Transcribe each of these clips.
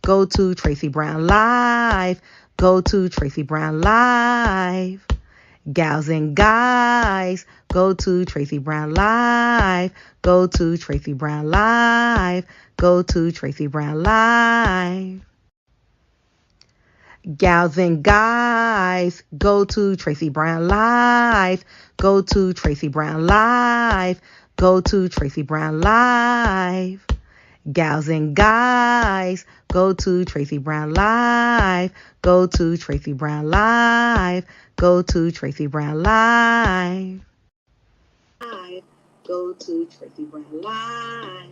Go to Tracey Brown Live. Go to Tracey Brown Live. Gals and guys, go to Tracey Brown Live. Go to Tracey Brown Live. Go to Tracey Brown Live. Gals and guys, go to Tracey Brown Live. Go to Tracey Brown Live. Go to Tracey Brown Live. Gals and guys, go to Tracey Brown Live. Go to Tracey Brown Live. Go to Tracey Brown Live. Go to Tracey Brown Live.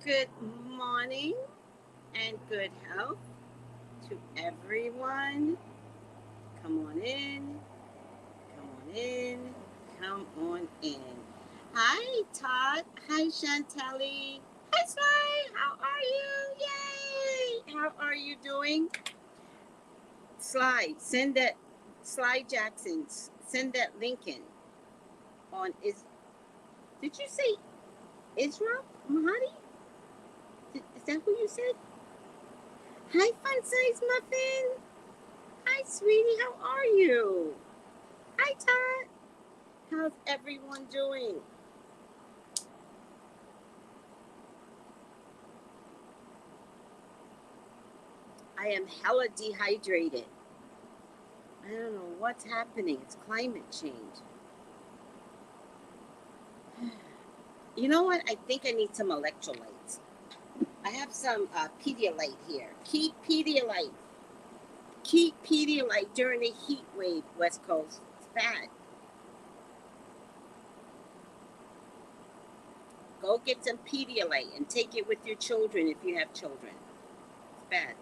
Good morning and good health to everyone. Come on in. Come on in. Come on in. Hi, Todd. Hi, Chantelli. Hi, Sly. How are you? Yay! How are you doing? Sly, send that. Sly Jackson, send that Lincoln on. Did you say Israel Mahadi? Is that who you said? Hi, Fun Size Muffin. Hi, sweetie. How are you? Hi, Todd. How's everyone doing? I am hella dehydrated. I don't know what's happening. It's climate change. You know what? I think I need some electrolytes. I have some Pedialyte here. Keep Pedialyte. Keep Pedialyte during the heat wave, West Coast. It's bad. Go get some Pedialyte and take it with your children if you have children. It's bad.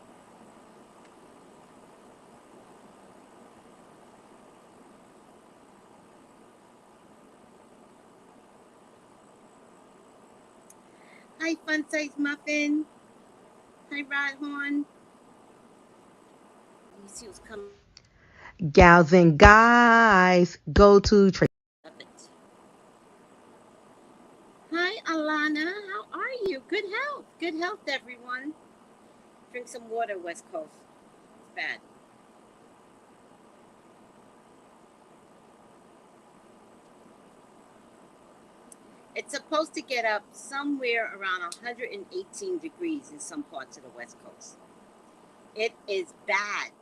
Hi, Fun Size Muffin. Hi, Rod Horn. Let me see what's coming. Gals and guys, go to Tracey. Hi, Alana. How are you? Good health. Good health, everyone. Drink some water, West Coast. It's bad. It's supposed to get up somewhere around 118 degrees in some parts of the West Coast. It is bad.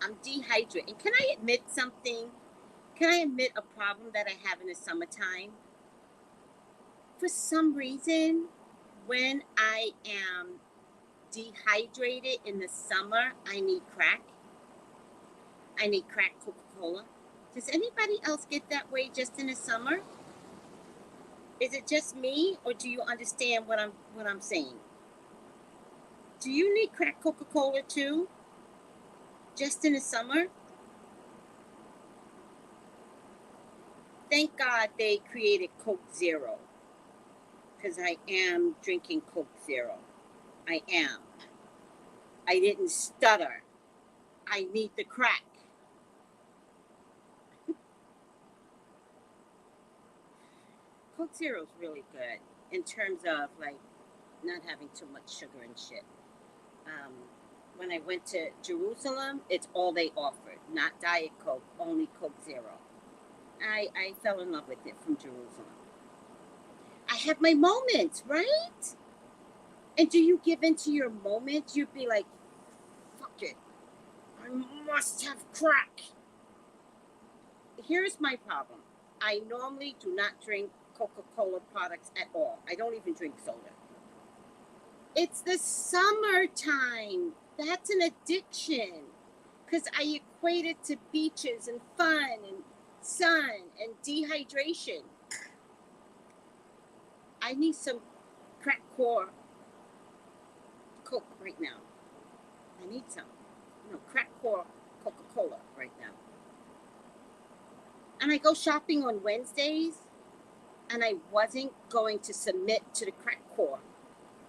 I'm dehydrated. Can I admit something? Can I admit a problem that I have in the summertime? For some reason, when I am dehydrated in the summer, I need crack. I need crack Coca-Cola. Does anybody else get that way just in the summer? Is it just me, or do you understand what I'm saying? Do you need crack Coca-Cola too? Just in the summer? Thank God they created Coke Zero, because I am drinking Coke Zero. I am. I didn't stutter. I need the crack. Coke Zero is really good in terms of like not having too much sugar and shit. When I went to Jerusalem, it's all they offered, not Diet Coke, only Coke Zero. I fell in love with it from Jerusalem. I have my moments, right? And do you give into your moments? You'd be like, fuck it. I must have crack. Here's my problem. I normally do not drink Coca-Cola products at all. I don't even drink soda. It's the summertime. That's an addiction. Because I equate it to beaches and fun and sun and dehydration. I need some crack core Coke right now. I need some. Crack core Coca-Cola right now. And I go shopping on Wednesdays, and I wasn't going to submit to the crack core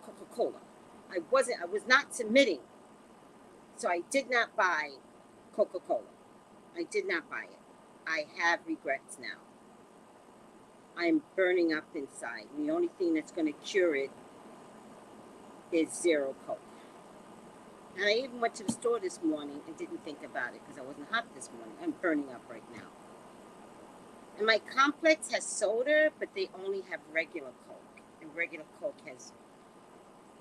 Coca-Cola. I was not submitting. So I did not buy Coca-Cola. I did not buy it. I have regrets now. I'm burning up inside. The only thing that's going to cure it is Zero Coke. And I even went to the store this morning and didn't think about it because I wasn't hot this morning. I'm burning up right now. And my complex has soda, but they only have regular Coke. And regular Coke has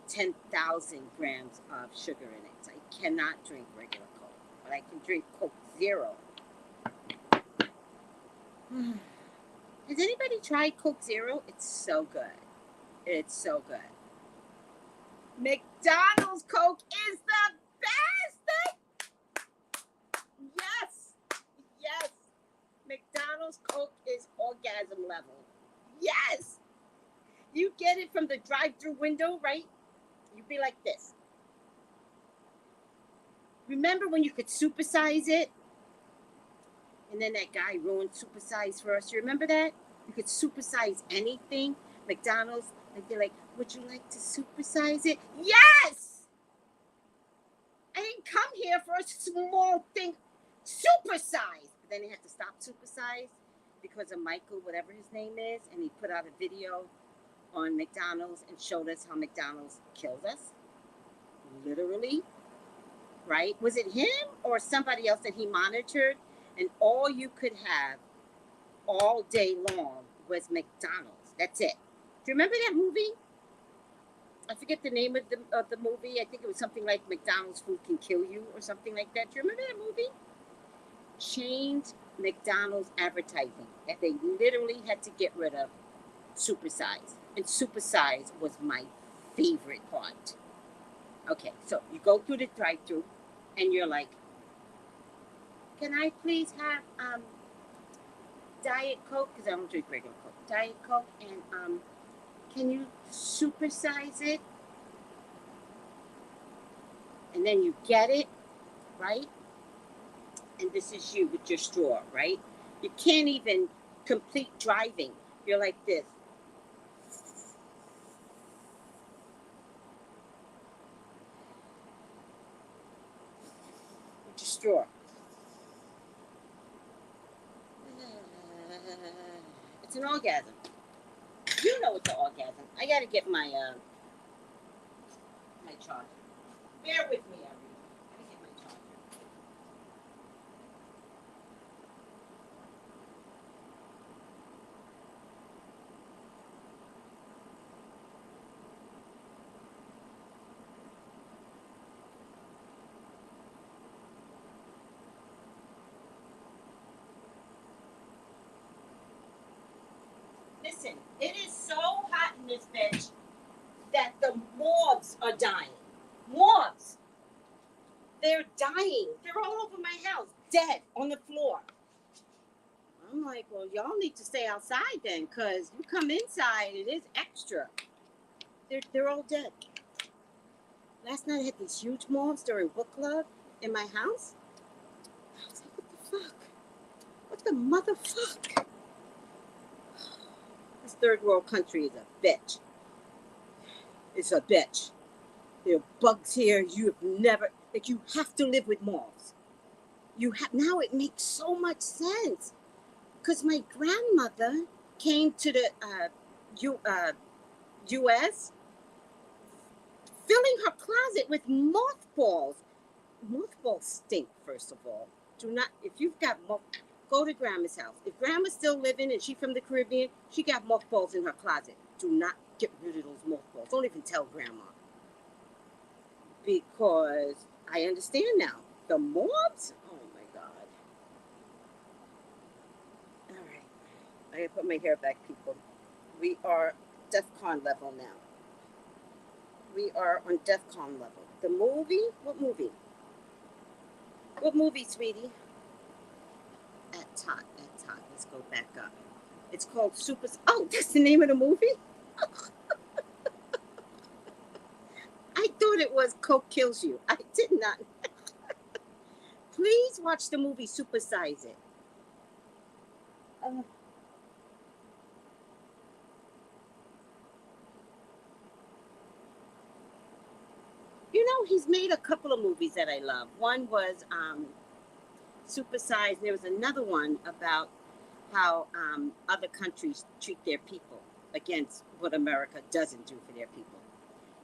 10,000 grams of sugar in it. So I cannot drink regular Coke. But I can drink Coke Zero. Has anybody tried Coke Zero? It's so good. It's so good. McDonald's Coke is the best. Yes. Yes. McDonald's Coke is orgasm level. Yes. You get it from the drive-thru window, right? You'd be like this. Remember when you could supersize it? And then that guy ruined supersize for us. You remember that? You could supersize anything. McDonald's, they'd be like, would you like to supersize it? Yes! I didn't come here for a small thing. Supersize! But then they had to stop supersize because of Michael, whatever his name is. And he put out a video on McDonald's and showed us how McDonald's kills us. Literally. Right? Was it him or somebody else that he monitored? And all you could have all day long was McDonald's. That's it. Do you remember that movie? I forget the name of the movie. I think it was something like McDonald's Food Can Kill You or something like that. Do you remember that movie? Changed McDonald's advertising. That they literally had to get rid of supersize. And supersize was my favorite part. Okay, so you go through the drive-thru and you're like, can I please have Diet Coke? Because I don't drink regular Coke. Diet Coke, and can you supersize it? And then you get it, right? And this is you with your straw, right? You can't even complete driving. You're like this. With your straw. It's an orgasm. You know it's an orgasm. I gotta get my my charger. Bear with me, everyone. I gotta get my charger. Listen, it is so hot in this bitch that the moths are dying. Moths. They're dying. They're all over my house, dead on the floor. I'm like, well, y'all need to stay outside then, because you come inside, it is extra. They're all dead. Last night I had these huge moths during book club in my house. I was like, what the motherfuck? This third world country is a bitch. It's a bitch. There are bugs here you have never, like you have to live with moths. Now it makes so much sense. Because my grandmother came to the U.S. filling her closet with mothballs. Mothballs stink, first of all. Do not, if you've got go to grandma's house. If grandma's still living and she's from the Caribbean, she got mothballs in her closet. Do not get rid of those mothballs. Don't even tell grandma. Because I understand now. The moths? Oh my God. All right. I gotta put my hair back, people. We are DEFCON level now. We are on DEFCON level. The movie? What movie? What movie, sweetie? At top. Let's go back up. It's called Super... Oh, that's the name of the movie? I thought it was Coke Kills You. I did not. Please watch the movie Supersize It. You he's made a couple of movies that I love. One was Supersize. There was another one about how other countries treat their people against what America doesn't do for their people.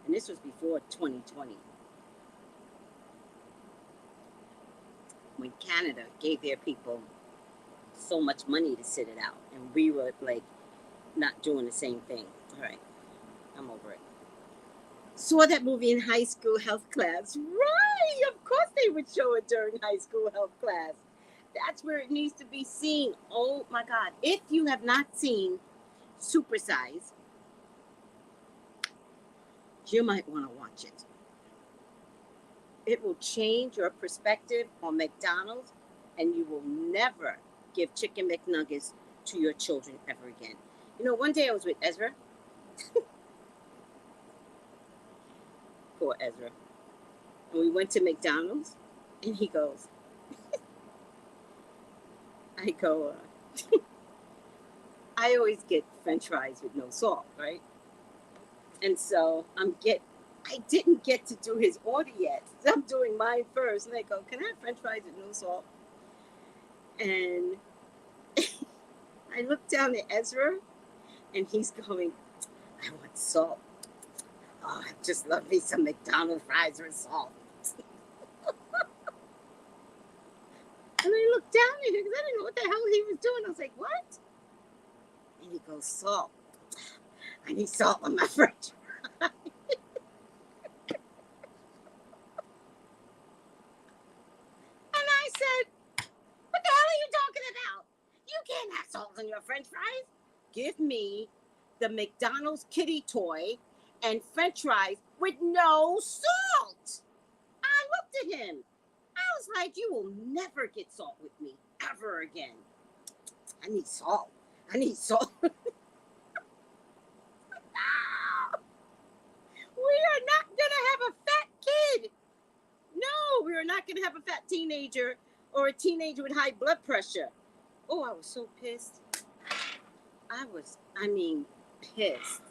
And this was before 2020, when Canada gave their people so much money to sit it out, and we were like not doing the same thing. All right, I'm over it. Saw that movie in high school health class. Right, of course they would show it during high school health class. That's where it needs to be seen. Oh my God. If you have not seen Supersize, you might want to watch it. It will change your perspective on McDonald's, and you will never give chicken McNuggets to your children ever again. One day I was with Ezra. Poor Ezra. And we went to McDonald's, and he goes, I always get French fries with no salt, right? And so I didn't get to do his order yet. So I'm doing mine first. And I go, can I have French fries with no salt? And I look down at Ezra, and he's going, I want salt. Oh, I just love me some McDonald's fries with salt. And I looked down at him because I didn't know what the hell he was doing. I was like, what? And he goes, salt. I need salt on my French fries. And I said, what the hell are you talking about? You can't have salt on your French fries. Give me the McDonald's kitty toy and French fries with no salt. I looked at him. I was like, you will never get salt with me ever again. I need salt. I need salt. We are not going to have a fat kid. No, we are not going to have a fat teenager or a teenager with high blood pressure. Oh, I was so pissed. Pissed.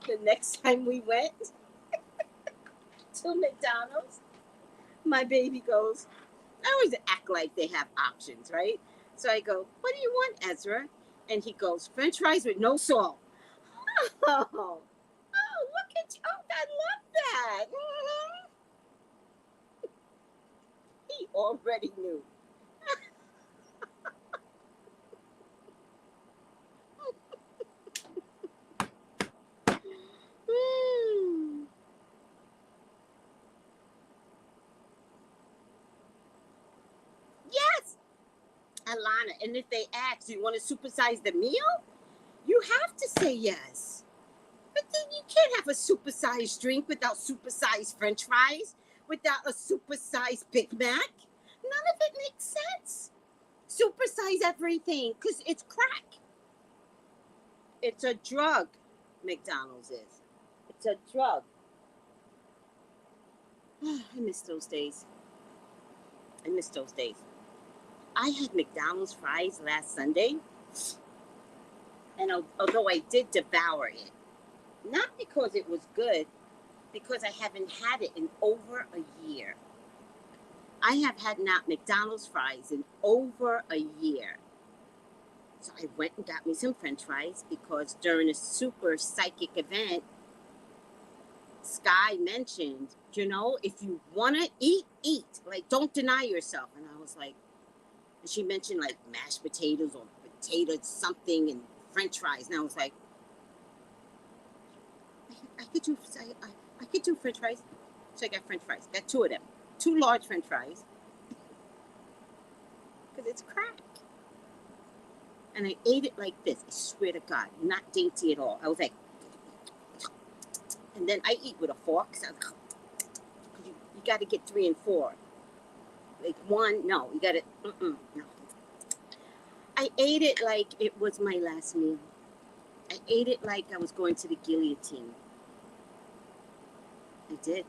The next time we went to McDonald's, my baby goes, I always act like they have options, right? So I go, what do you want, Ezra? And he goes, French fries with no salt. Oh, look at you. Oh, I love that. Mm-hmm. He already knew. Yes, Alana. And if they ask, do you want to supersize the meal? You have to say yes. But then you can't have a supersized drink without supersized French fries, without a supersized Big Mac. None of it makes sense. Supersize everything because it's crack. It's a drug, McDonald's is. It's a drug. I miss those days. I had McDonald's fries last Sunday, and although I did devour it, not because it was good, because I haven't had it in over a year. I have had not McDonald's fries in over a year. So I went and got me some French fries because during a super psychic event, Sky mentioned, if you want to eat, eat. Like, don't deny yourself. And I was like, and she mentioned like mashed potatoes or potato something and French fries. And I was like, I could do French fries. So I got French fries. Got 2 of them. 2 large French fries. Because it's crack. And I ate it like this. I swear to God. Not dainty at all. I was like, and then I eat with a fork. So you got to get 3 and 4. Like 1, no. You got to, no. I ate it like it was my last meal. I ate it like I was going to the guillotine. I did.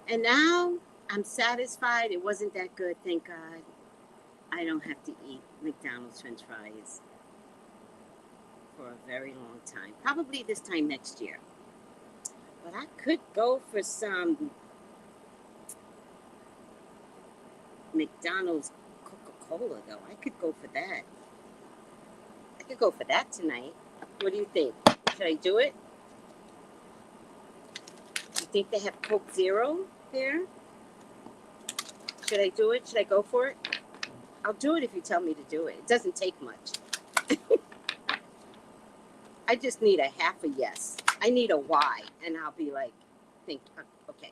And now I'm satisfied. It wasn't that good, thank God. I don't have to eat McDonald's French fries for a very long time. Probably this time next year. But I could go for some McDonald's Coca-Cola, though. I could go for that. I could go for that tonight. What do you think? Should I do it? You think they have Coke Zero there? Should I do it? Should I go for it? I'll do it if you tell me to do it. It doesn't take much. I just need a half a yes. I need a Y, and I'll be like, okay.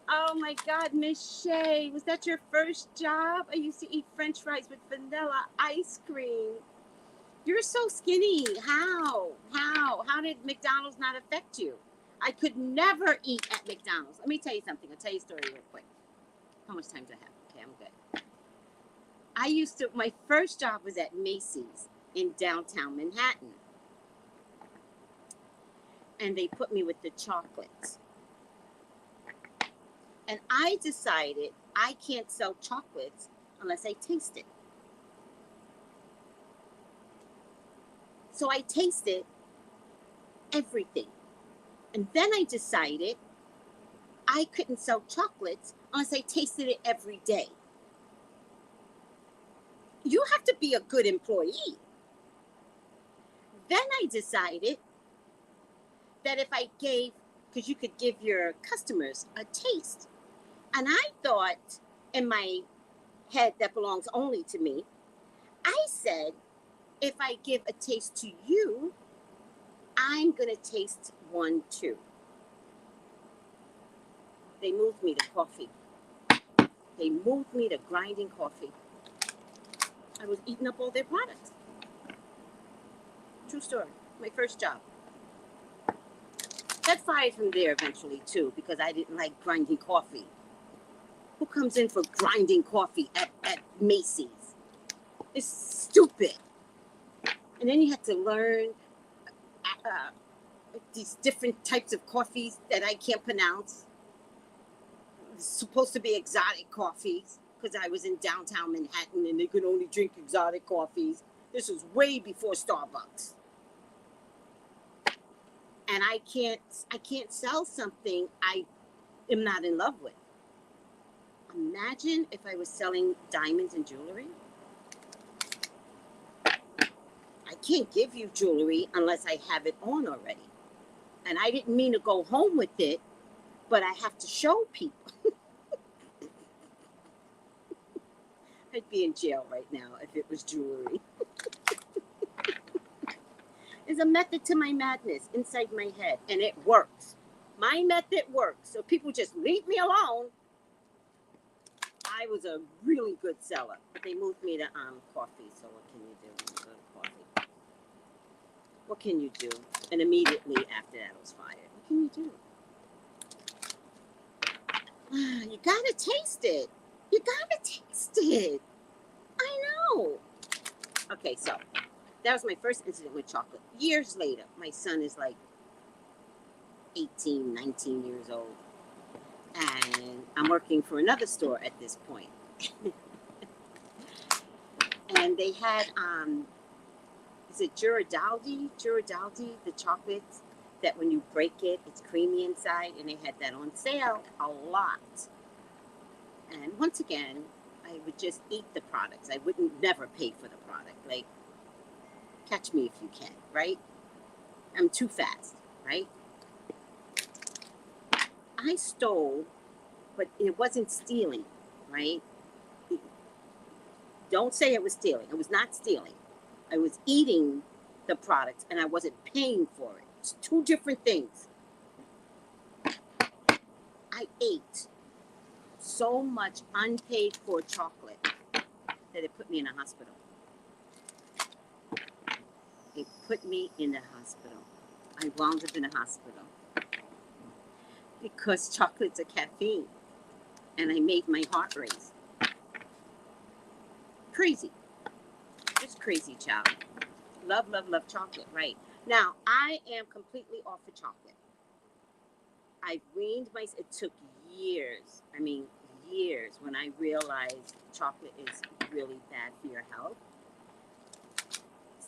Oh my God, Miss Shay, was that your first job? I used to eat French fries with vanilla ice cream. You're so skinny. How? How did McDonald's not affect you? I could never eat at McDonald's. Let me tell you something. I'll tell you a story real quick. How much time do I have? Okay, I'm good. My first job was at Macy's in downtown Manhattan. And they put me with the chocolates. And I decided I can't sell chocolates unless I taste it. So I tasted everything. And then I decided I couldn't sell chocolates unless I tasted it every day. You have to be a good employee. Then I decided that if I gave, because you could give your customers a taste. And I thought in my head that belongs only to me, I said, if I give a taste to you, I'm going to taste one too. They moved me to coffee. They moved me to grinding coffee. I was eating up all their products. True story. My first job. Got fired from there eventually too because I didn't like grinding coffee. Who comes in for grinding coffee at Macy's? It's stupid. And then you have to learn these different types of coffees that I can't pronounce. It's supposed to be exotic coffees because I was in downtown Manhattan and they could only drink exotic coffees. This was way before Starbucks. And I can't sell something I am not in love with. Imagine if I was selling diamonds and jewelry. I can't give you jewelry unless I have it on already. And I didn't mean to go home with it, but I have to show people. I'd be in jail right now if it was jewelry. There's a method to my madness inside my head, and it works. My method works. So people just leave me alone. I was a really good seller, but they moved me to coffee. So what can you do when you go to coffee? What can you do? And immediately after that, I was fired. What can you do? You gotta taste it. You gotta taste it. I know. Okay, so that was my first incident with chocolate. Years later, my son is like 18, 19 years old. And I'm working for another store at this point. And they had, is it Ghirardelli, the chocolates that when you break it, it's creamy inside. And they had that on sale a lot. And once again, I would just eat the products. I wouldn't never pay for the product. Like, catch me if you can, right? I'm too fast, right? I stole, but it wasn't stealing, right? Don't say it was stealing. It was not stealing. I was eating the products and I wasn't paying for it. It's two different things. I ate so much unpaid for chocolate that it put me in a hospital. It put me in the hospital. I wound up in a hospital because chocolates are caffeine, and I made my heart race. Crazy. Just crazy, child. Love, love, love chocolate, right? Now, I am completely off of chocolate. I weaned myself. It took years. I mean, years when I realized chocolate is really bad for your health.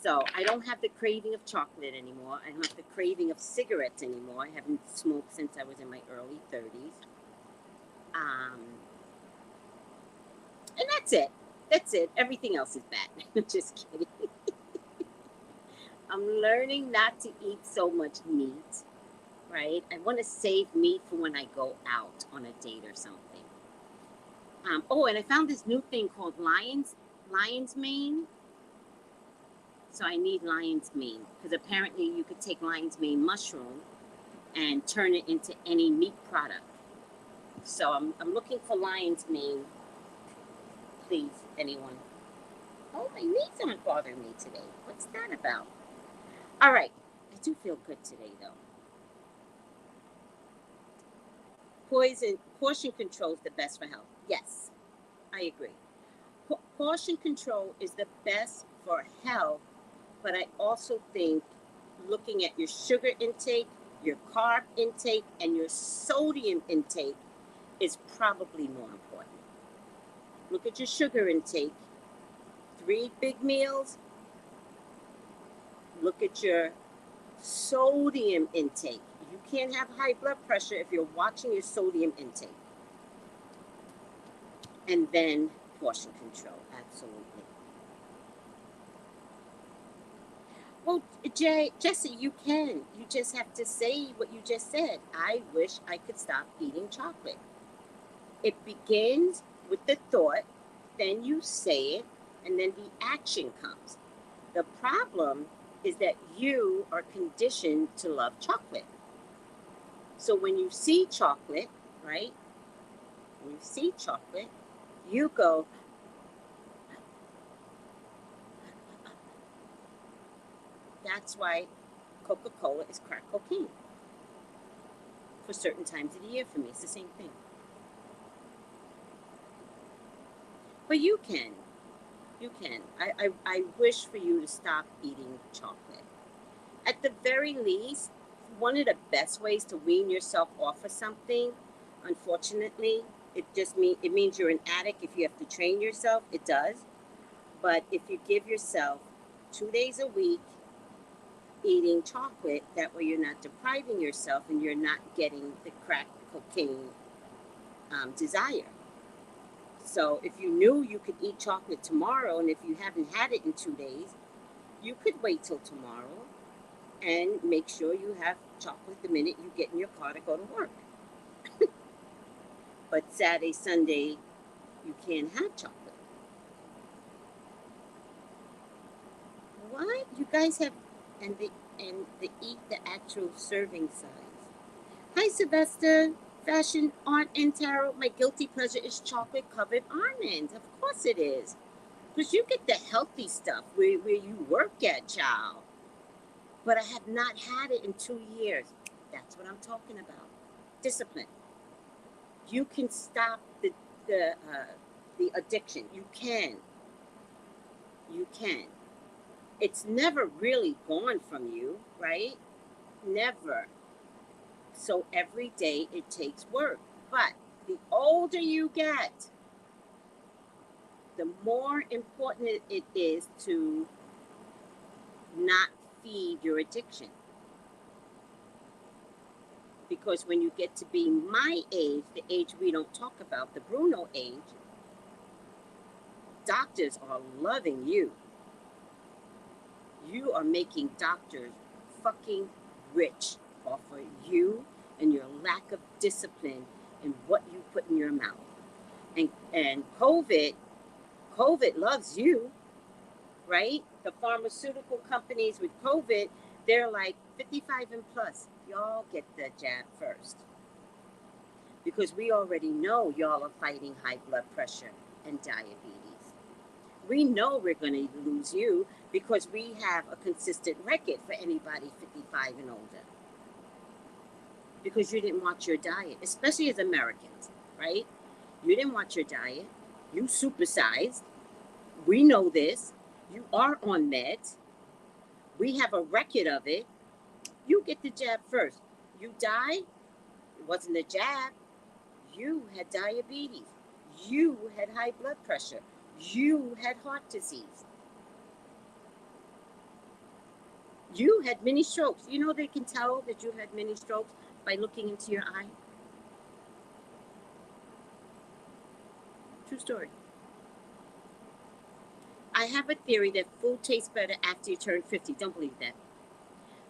So I don't have the craving of chocolate anymore. I don't have the craving of cigarettes anymore. I haven't smoked since I was in my early 30s. And that's it. That's it. Everything else is bad. Just kidding. I'm learning not to eat so much meat, right? I want to save meat for when I go out on a date or something. Oh, and I found this new thing called lion's mane. So I need lion's mane because apparently you could take lion's mane mushroom and turn it into any meat product. So I'm looking for lion's mane. Please, anyone. Oh, my knees aren't bothering me today. What's that about? All right. I do feel good today, though. Portion control is the best for health. Yes, I agree. Portion control is the best for health, but I also think looking at your sugar intake, your carb intake, and your sodium intake is probably more important. Look at your sugar intake. 3 big meals. Look at your sodium intake. You can't have high blood pressure if you're watching your sodium intake. And then portion control, absolutely. Well, Jesse, you can. You just have to say what you just said. I wish I could stop eating chocolate. It begins with the thought, then you say it, and then the action comes. The problem is that you are conditioned to love chocolate. So when you see chocolate, right? When you see chocolate, you go, that's why Coca-Cola is crack cocaine. For certain times of the year for me, it's the same thing. But you can. You can. I wish for you to stop eating chocolate. At the very least, one of the best ways to wean yourself off of something, unfortunately, it means you're an addict if you have to train yourself. It does. But if you give yourself 2 days a week eating chocolate, that way you're not depriving yourself and you're not getting the crack cocaine desire. So if you knew you could eat chocolate tomorrow, and if you haven't had it in 2 days, you could wait till tomorrow and make sure you have chocolate the minute you get in your car to go to work. But Saturday, Sunday, you can't have chocolate. What? You guys have, and they eat the actual serving size. Hi, Sylvester. Fashion, art, and tarot. My guilty pleasure is chocolate-covered almonds. Of course it is. Because you get the healthy stuff where you work at, child. But I have not had it in 2 years. That's what I'm talking about. Discipline. You can stop the addiction. You can. You can. It's never really gone from you, right? Never. So every day it takes work. But the older you get, the more important it is to not feed your addiction. Because when you get to be my age, the age we don't talk about, the Bruno age, doctors are loving you. You are making doctors fucking rich off of you and your lack of discipline in what you put in your mouth. And COVID loves you, right? The pharmaceutical companies with COVID, they're like 55 and plus. Y'all get the jab first. Because we already know y'all are fighting high blood pressure and diabetes. We know we're going to lose you because we have a consistent record for anybody 55 and older. Because you didn't watch your diet, especially as Americans, right? You didn't watch your diet. You supersized. We know this. You are on meds. We have a record of it. You get the jab first. You die. It wasn't the jab. You had diabetes. You had high blood pressure. You had heart disease. You had many strokes. You know they can tell that you had many strokes by looking into your eye? True story. I have a theory that food tastes better after you turn 50. Don't believe that.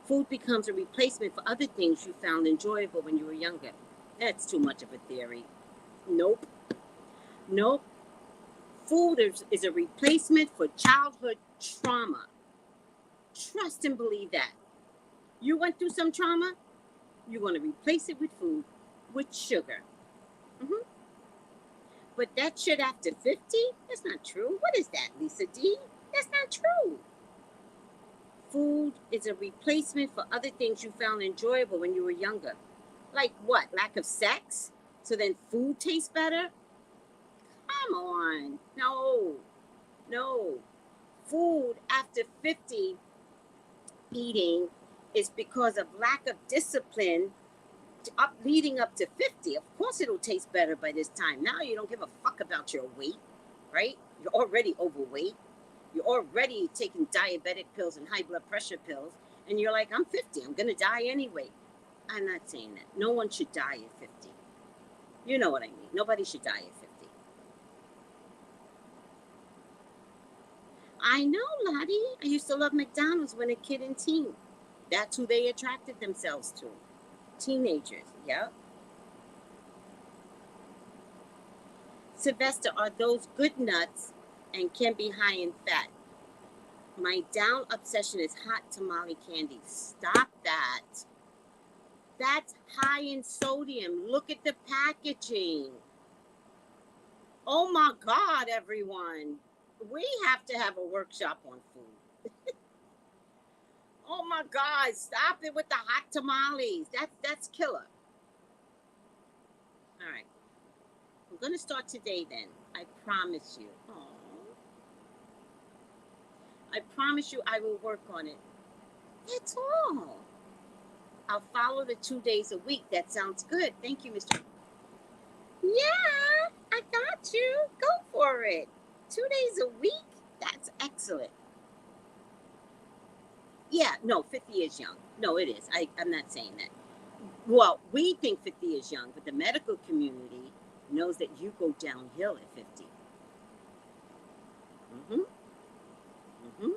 Food becomes a replacement for other things you found enjoyable when you were younger. That's too much of a theory. Nope. Nope. Food is a replacement for childhood trauma. Trust and believe that. You went through some trauma, you're going to replace it with food, with sugar. Mm-hmm. But that shit after 50? That's not true. What is that, Lisa D? That's not true. Food is a replacement for other things you found enjoyable when you were younger. Like what? Lack of sex? So then food tastes better? Come on. No. No. Food after 50 eating is because of lack of discipline leading up to 50. Of course it'll taste better by this time. Now you don't give a fuck about your weight, right? You're already overweight. You're already taking diabetic pills and high blood pressure pills. And you're like, I'm 50. I'm going to die anyway. I'm not saying that. No one should die at 50. You know what I mean. Nobody should die at 50. I know, Lottie. I used to love McDonald's when a kid and teen. That's who they attracted themselves to. Teenagers, yeah. Sylvester, are those good nuts and can be high in fat? My down obsession is hot tamale candy. Stop that. That's high in sodium. Look at the packaging. Oh my God, everyone. We have to have a workshop on food. Oh my God, stop it with the hot tamales. That's killer. All right. I'm going to start today then. I promise you. Aww. I promise you I will work on it. That's all. I'll follow the 2 days a week. That sounds good. Thank you, Mr. Yeah, I got you. Go for it. 2 days a week? That's excellent. Yeah, no, 50 is young. No, it is. I'm not saying that. Well, we think 50 is young, but the medical community knows that you go downhill at 50. Mm-hmm. Mm-hmm.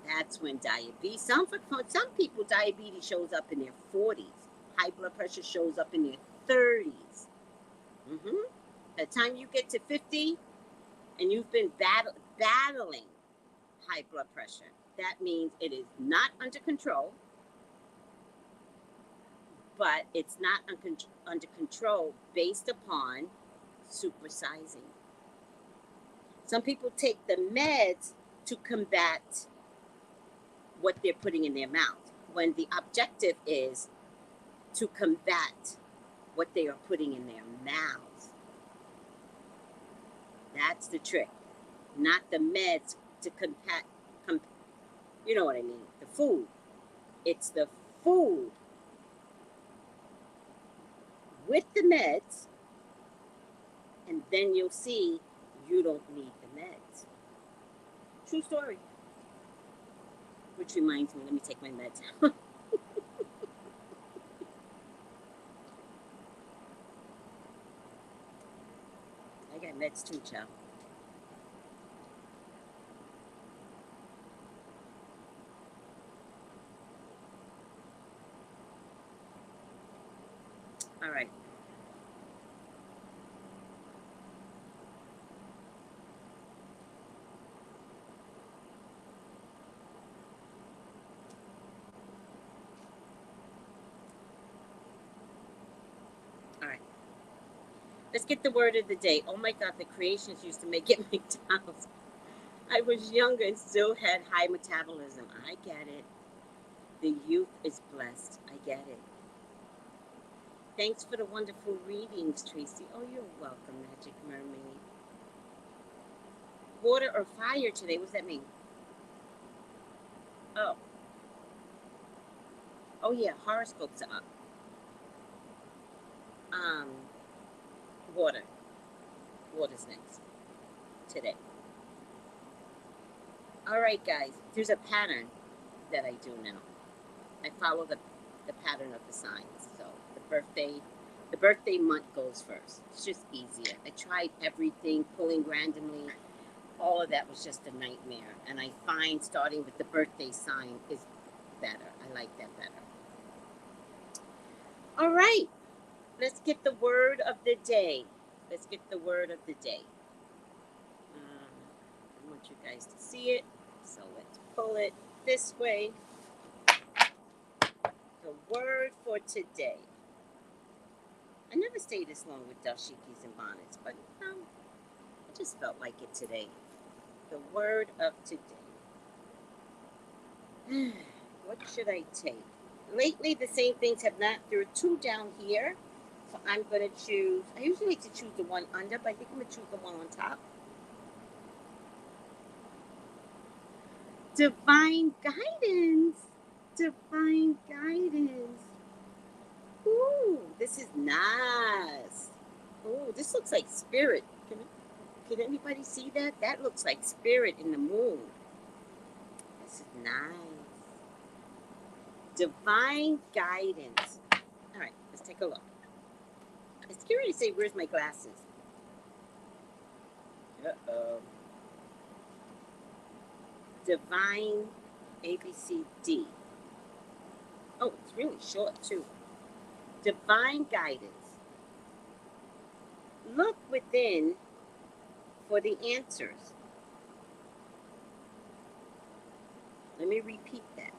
That's when diabetes, some people, diabetes shows up in their 40s. High blood pressure shows up in their 30s. Mm-hmm. By the time you get to 50 and you've been battling high blood pressure, that means it is not under control, but it's not under control based upon supersizing. Some people take the meds to combat what they're putting in their mouth, when the objective is to combat what they are putting in their mouths. That's the trick. Not the meds to combat, you know what I mean, the food. It's the food with the meds, and then you'll see you don't need the meds. True story. Which reminds me, let me take my meds. I got meds too, child. All right. All right. Let's get the word of the day. Oh my God, the creations used to make it McDonald's. I was younger and still had high metabolism. I get it. The youth is blessed. I get it. Thanks for the wonderful readings, Tracy. Oh, you're welcome, Magic Mermaid. Water or fire today? What does that mean? Oh. Oh, yeah, horoscopes are up. Water. Water's next today. All right, guys. There's a pattern. that I do now. I follow the pattern of the signs. So the birthday month goes first. It's just easier. I tried everything, pulling randomly. All of that was just a nightmare. And I find starting with the birthday sign is better. I like that better. All right. Let's get the word of the day. Let's get the word of the day. I want you guys to see it. So let's pull it this way. The word for today. I never stay this long with dashikis and bonnets, but I just felt like it today. The word of today. What should I take? Lately, the same things have not. There are two down here, so I'm going to choose. I usually like to choose the one under, but I think I'm going to choose the one on top. Divine guidance. Divine guidance. Ooh, this is nice. Ooh, this looks like spirit. Can anybody see that? That looks like spirit in the moon. This is nice. Divine guidance. All right, let's take a look. It's scary to say, where's my glasses? Uh-oh. Divine ABCD. Oh, it's really short, too. Divine guidance. Look within for the answers. Let me repeat that.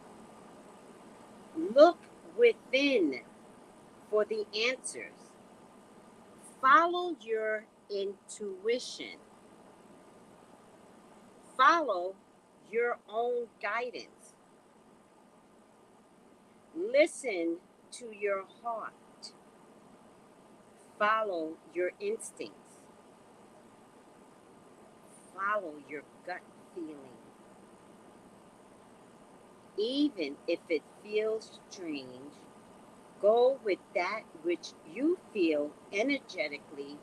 Look within for the answers. Follow your intuition. Follow your own guidance. Listen to your heart. Follow your instincts. Follow your gut feeling. Even if it feels strange, go with that which you feel energetically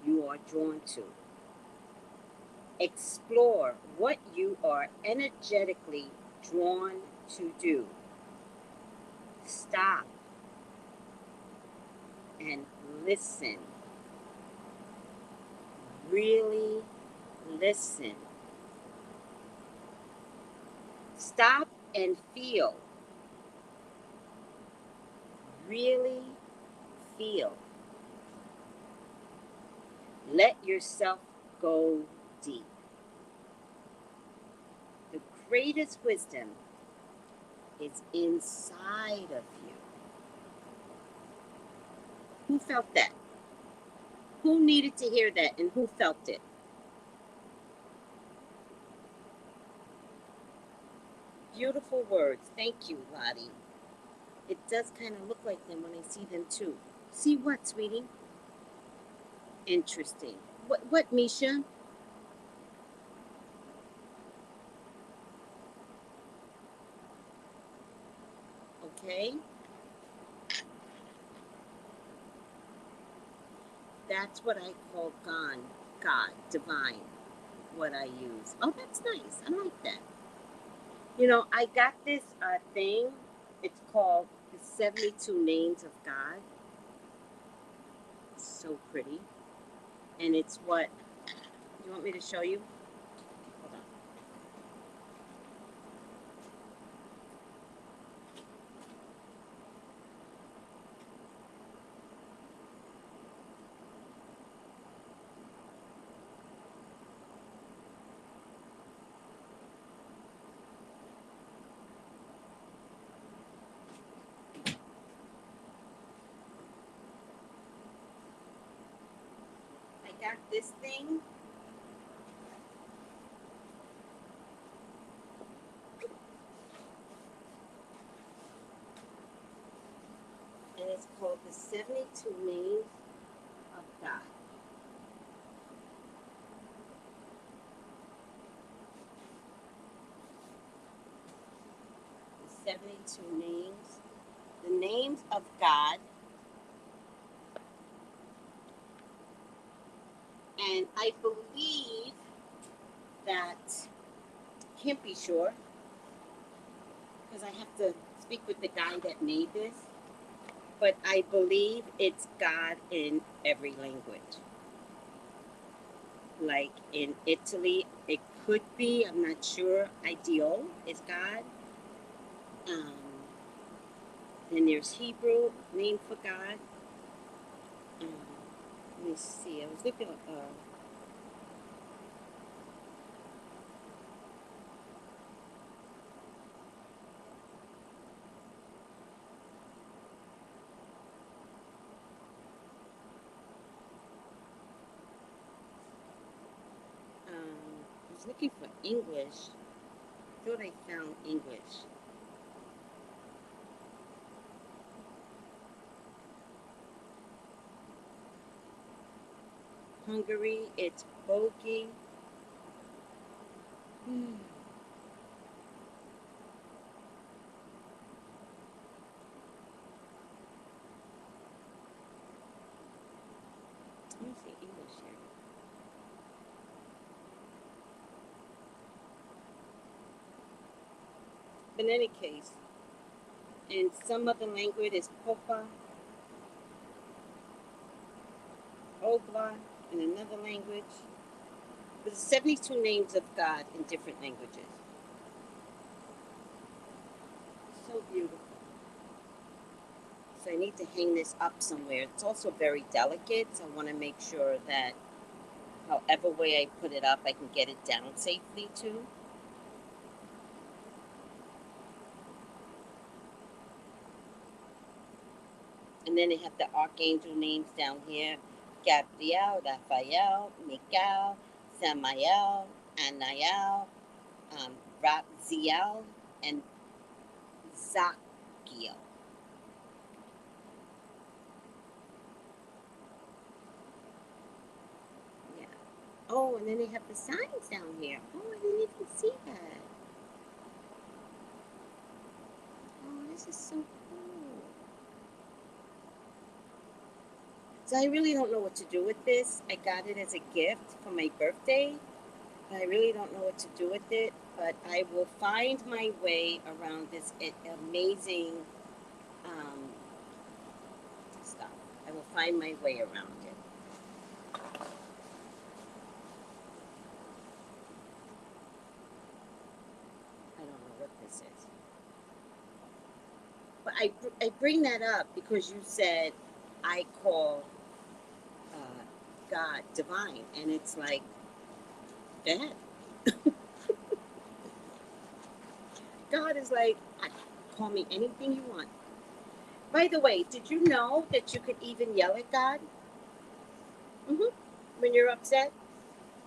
you are drawn to. Explore what you are energetically drawn to do. Stop and listen. Really listen. Stop and feel. Really feel. Let yourself go deep. The greatest wisdom is inside of you. Who felt that? Who needed to hear that and who felt it? Beautiful words. Thank you, Lottie. It does kind of look like them when I see them too. See what, sweetie? Interesting. What, Misha? Okay. That's what I call God, divine, what I use. Oh, that's nice. I like that. You know, I got this thing. It's called the 72 Names of God. It's so pretty. And it's what, you want me to show you? Hold on. I got this thing. And it's called the 72 Names of God. The 72 names. The names of God. And I believe that, can't be sure, because I have to speak with the guy that made this. But I believe it's God in every language. Like in Italy, it could be, I'm not sure, Ideal is God. Um, then there's Hebrew, name for God. Um, let me see, I was looking at, I was looking for English. I thought I found English. Hungary, it's Bogi. Hmm. Let me see English here. But in any case, in some other language is Popa, Obla, in another language. There's 72 names of God in different languages. So beautiful. So I need to hang this up somewhere. It's also very delicate, so I want to make sure that however way I put it up, I can get it down safely too. And then they have the archangel names down here. Gabriel, Raphael, Michael, Samael, Anael, Raphael, and Zakiel. Yeah. Oh, and then they have the signs down here. Oh, I didn't even see that. Oh, this is so cool. So I really don't know what to do with this. I got it as a gift for my birthday. I really don't know what to do with it, but I will find my way around this amazing stuff. I will find my way around it. I don't know what this is. But I bring that up because you said I call God divine, and it's like, that. God is like, call me anything you want. By the way, did you know that you could even yell at God? When you're upset,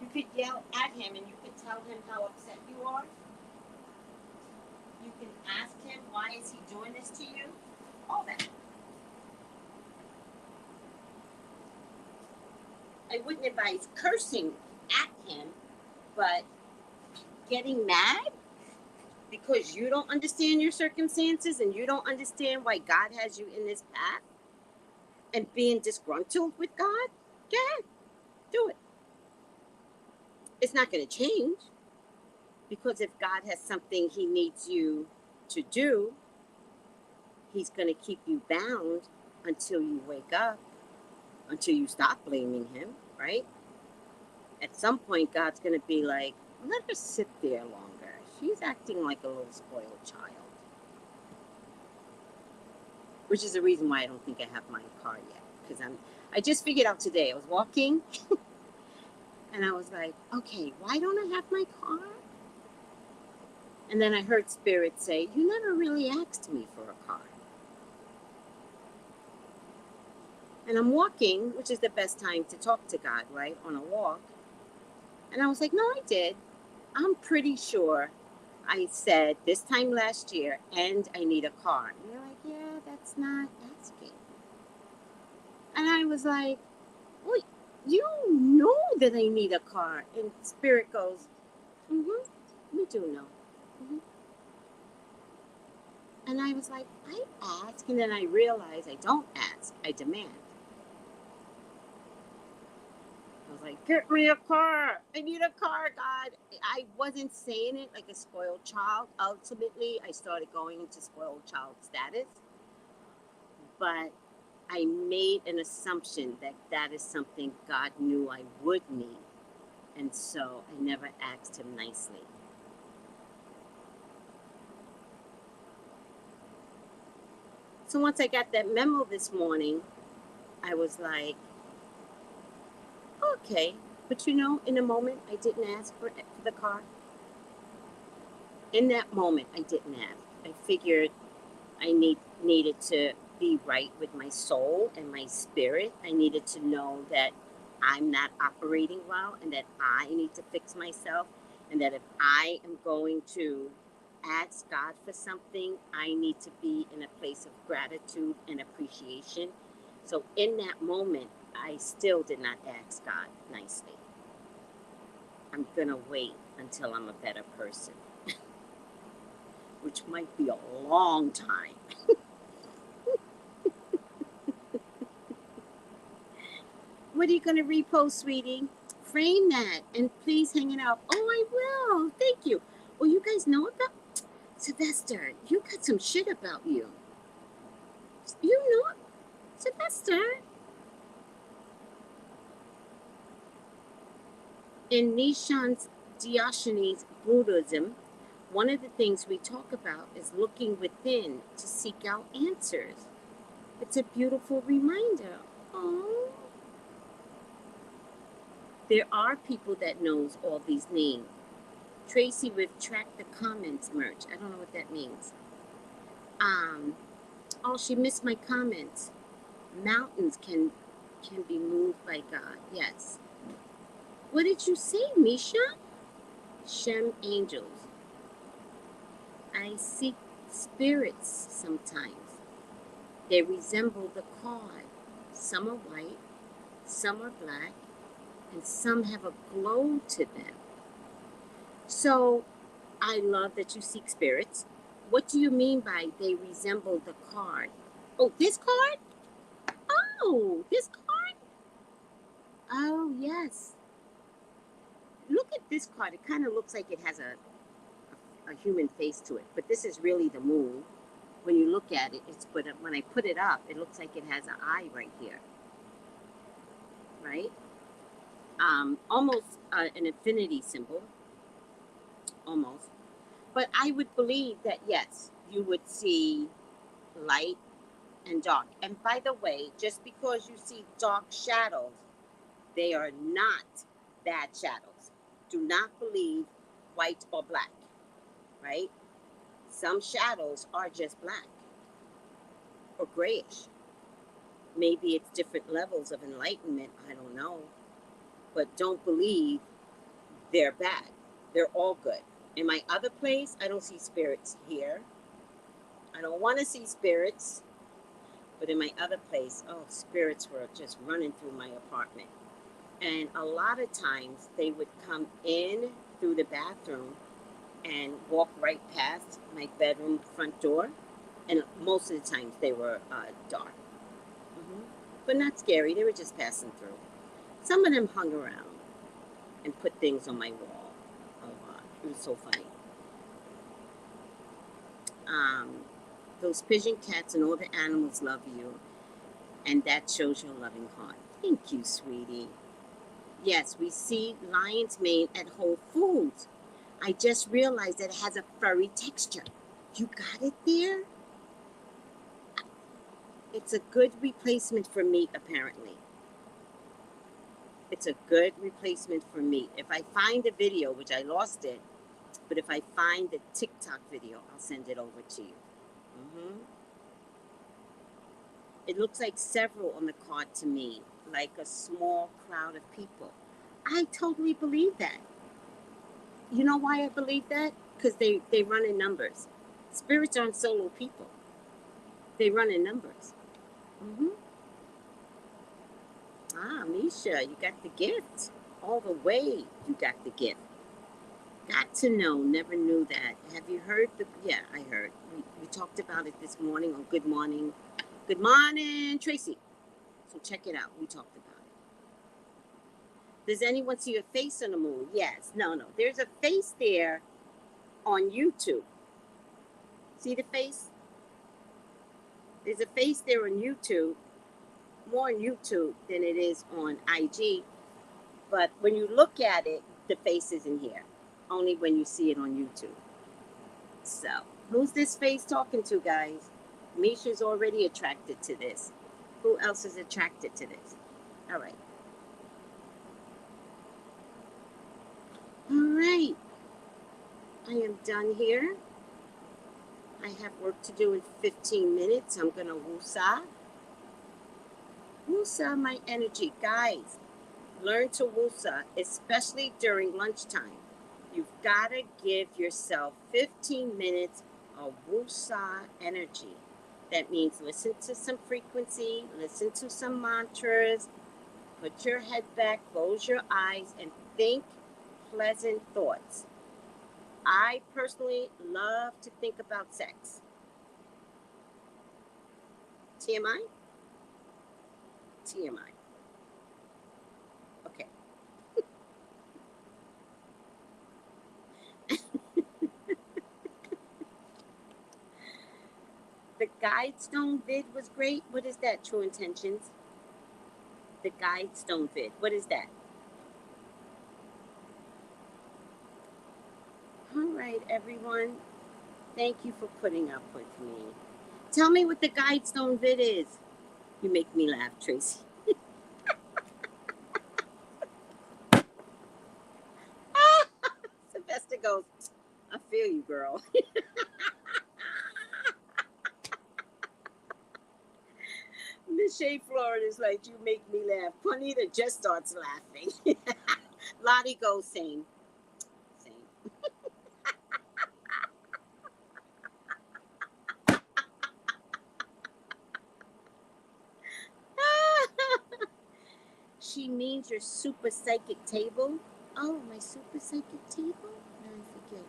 you could yell at him and you could tell him how upset you are. You can ask him, why is he doing this to you? All that. I wouldn't advise cursing at him, but getting mad because you don't understand your circumstances and you don't understand why God has you in this path and being disgruntled with God, go ahead, do it. It's not going to change because if God has something he needs you to do, he's going to keep you bound until you wake up, until you stop blaming him, right? At some point, God's going to be like, let her sit there longer. She's acting like a little spoiled child. Which is the reason why I don't think I have my car yet. Because I just figured out today, I was walking and I was like, okay, why don't I have my car? And then I heard Spirit say, you never really asked me for a car. And I'm walking, which is the best time to talk to God, right? On a walk. And I was like, no, I did. I'm pretty sure I said this time last year, and I need a car. And they're like, yeah, that's not asking. And I was like, well, you know that I need a car. And Spirit goes, we do know. And I was like, I ask, and then I realized I don't ask, I demand. I was like, get me a car. I need a car, God. I wasn't saying it like a spoiled child. Ultimately, I started going into spoiled child status. But I made an assumption that that is something God knew I would need. And so I never asked him nicely. So once I got that memo this morning, I was like, okay. But you know, in a moment, I didn't ask for the car. In that moment, I didn't ask. I figured I needed to be right with my soul and my spirit. I needed to know that I'm not operating well and that I need to fix myself, and that if I am going to ask God for something, I need to be in a place of gratitude and appreciation. So in that moment, I still did not ask God nicely. I'm going to wait until I'm a better person, which might be a long time. What are you going to repost, sweetie? Frame that and please hang it up. Oh, I will. Thank you. Well, you guys know about Sylvester. You got some shit about you. You know it, Sylvester. In Nishan's Diogenes Buddhism, one of the things we talk about is looking within to seek out answers. It's a beautiful reminder. Oh. There are people that knows all these names. Tracy with Track the Comments merch. I don't know what that means. Oh, she missed my comments. Mountains can be moved by God. Yes. What did you say, Misha? Shem angels. I seek spirits sometimes. They resemble the card. Some are white, some are black, and some have a glow to them. So, I love that you seek spirits. What do you mean by they resemble the card? Oh, this card? Oh, this card? Oh, yes. Look at this card. It kind of looks like it has a human face to it, but this is really the moon. When you look at it, but when I put it up, it looks like it has an eye right here, right? Almost an infinity symbol, almost. But I would believe that, yes, you would see light and dark. And by the way, just because you see dark shadows, they are not bad shadows. Do not believe white or black, right? Some shadows are just black or grayish. Maybe it's different levels of enlightenment, I don't know. But don't believe they're bad. They're all good. In my other place, I don't see spirits here. I don't want to see spirits. But in my other place, oh, spirits were just running through my apartment. And a lot of times they would come in through the bathroom and walk right past my bedroom front door. And most of the times they were dark. But not scary. They were just passing through. Some of them hung around and put things on my wall a lot. It was so funny. Those pigeon cats and all the animals love you. And that shows your loving heart. Thank you, sweetie. Yes, we see lion's mane at Whole Foods. I just realized that it has a furry texture. You got it there? It's a good replacement for meat, apparently. It's a good replacement for meat. If I find a video, which I lost it, but if I find the TikTok video, I'll send it over to you. It looks like several on the card to me, like a small crowd of people. I totally believe that. You know why I believe that? Because they run in numbers. Spirits aren't solo people. They run in numbers. Ah, Misha, you got the gift. All the way you got the gift. Got to know, never knew that. Have you heard yeah, I heard. We talked about it this morning on Good Morning. Good morning, Tracy. So check it out. We talked about Does anyone see a face on the moon? Yes. No. There's a face there on YouTube. See the face? There's a face there on YouTube, more on YouTube than it is on IG. But when you look at it, the face isn't here. Only when you see it on YouTube. So, who's this face talking to, guys? Misha's already attracted to this. Who else is attracted to this? All right. All right. I am done here. I have work to do in 15 minutes. I'm going to woosah. Woosah my energy. Guys, learn to woosah, especially during lunchtime. You've got to give yourself 15 minutes of woosah energy. That means listen to some frequency, listen to some mantras, put your head back, close your eyes, and think pleasant thoughts. I personally love to think about sex. TMI? TMI. Okay. The Guidestone vid was great. What is that, True Intentions? The Guidestone vid. What is that? All right, everyone. Thank you for putting up with me. Tell me what the Guidestone vid is. You make me laugh, Tracy. Sylvester goes, I feel you, girl. Miss Shea Florida is like, you make me laugh. Juanita just starts laughing. Lottie goes, same. She means your super psychic table. Oh, my super psychic table? No, I forget.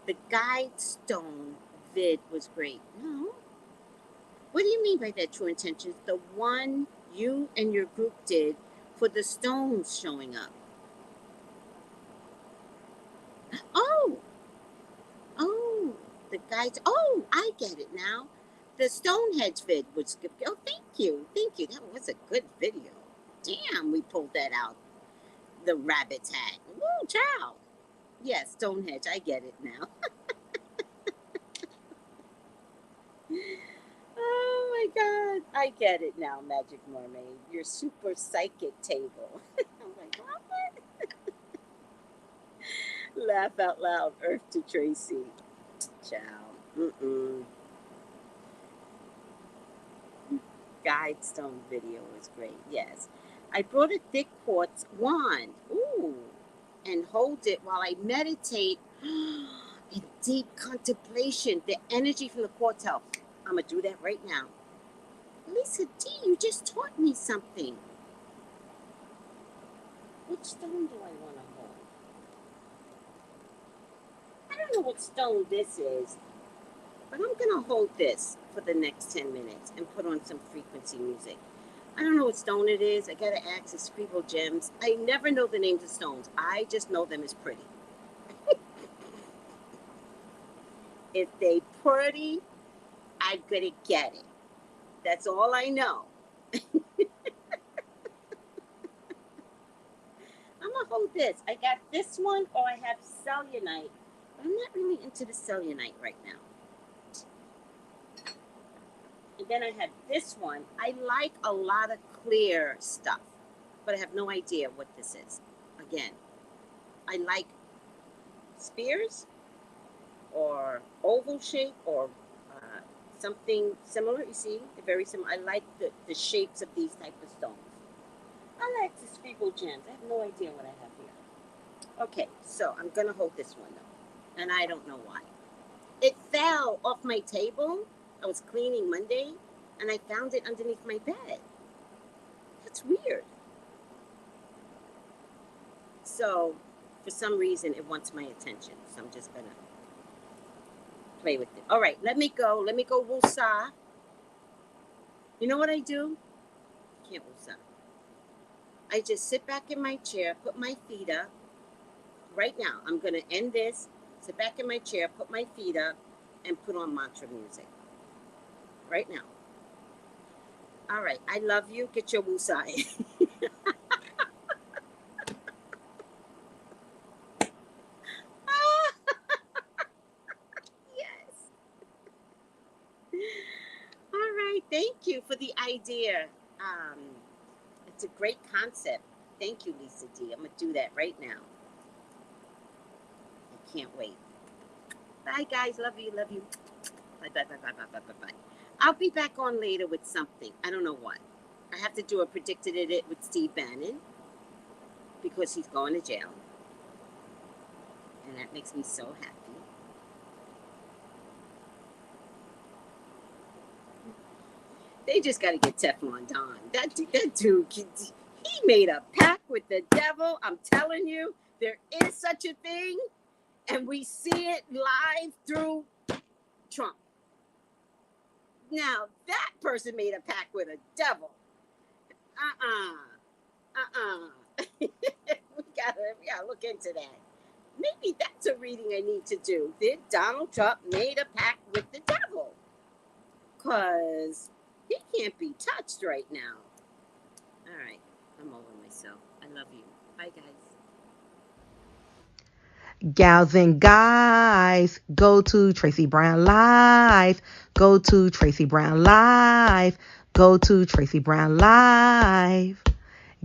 The Guidestone vid was great. No? What do you mean by that, True Intentions? The one you and your group did for the stones showing up. Oh, the guides. Oh, I get it now. The Stonehenge vid was good. Oh, thank you. That was a good video. Damn, we pulled that out. The rabbit's hat. Woo, child. Yes, Stonehenge. I get it now. Oh my God. I get it now, Magic Mermaid. Your super psychic table. I'm like, what? Laugh out loud. Earth to Tracy. Child. Guidestone video was great. Yes. I brought a thick quartz wand. Ooh. And hold it while I meditate in deep contemplation. The energy from the quartz helps. I'm going to do that right now. Lisa D, you just taught me something. Which stone do I want to hold? I don't know what stone this is, but I'm going to hold this for the next 10 minutes and put on some frequency music. I don't know what stone it is. I got to ask the Scribble Gems. I never know the names of stones. I just know them as pretty. If they pretty, I'm going to get it. That's all I know. I'm going to hold this. I got this one, or I have cellulite. But I'm not really into the cellulite right now. And then I have this one. I like a lot of clear stuff, but I have no idea what this is. Again, I like spears or oval shape or something similar. You see, they're very similar. I like the shapes of these type of stones. I like the Scribble Gems. I have no idea what I have here. Okay, so I'm going to hold this one though, and I don't know why. It fell off my table. I was cleaning Monday, and I found it underneath my bed. That's weird. So, for some reason, it wants my attention. So I'm just going to play with it. All right, let me go. Let me go woosah. You know what I do? I can't woosah. I just sit back in my chair, put my feet up. Right now, I'm going to end this, sit back in my chair, put my feet up, and put on mantra music. Right now. All right. I love you. Get your woosai. Yes. All right. Thank you for the idea. It's a great concept. Thank you, Lisa D. I'm going to do that right now. I can't wait. Bye, guys. Love you. Love you. Bye, bye, bye, bye, bye, bye, bye, bye. I'll be back on later with something. I don't know what. I have to do a predicted edit with Steve Bannon because he's going to jail. And that makes me so happy. They just got to get Teflon Don. That dude, he made a pact with the devil. I'm telling you, there is such a thing. And we see it live through Trump. Now, that person made a pact with a devil. We gotta look into that. Maybe that's a reading I need to do. Did Donald Trump made a pact with the devil? Because he can't be touched right now. All right. I'm over myself. I love you. Bye, guys. Gals and guys, go to Tracey Brown Live. Go to Tracey Brown Live. Go to Tracey Brown Live.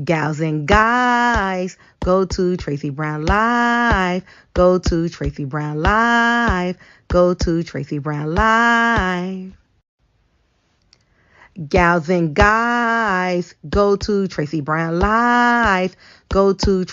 Gals and guys, go to Tracey Brown Live. Go to Tracey Brown Live. Go to Tracey Brown Live. Gals and guys, go to Tracey Brown Live. Go to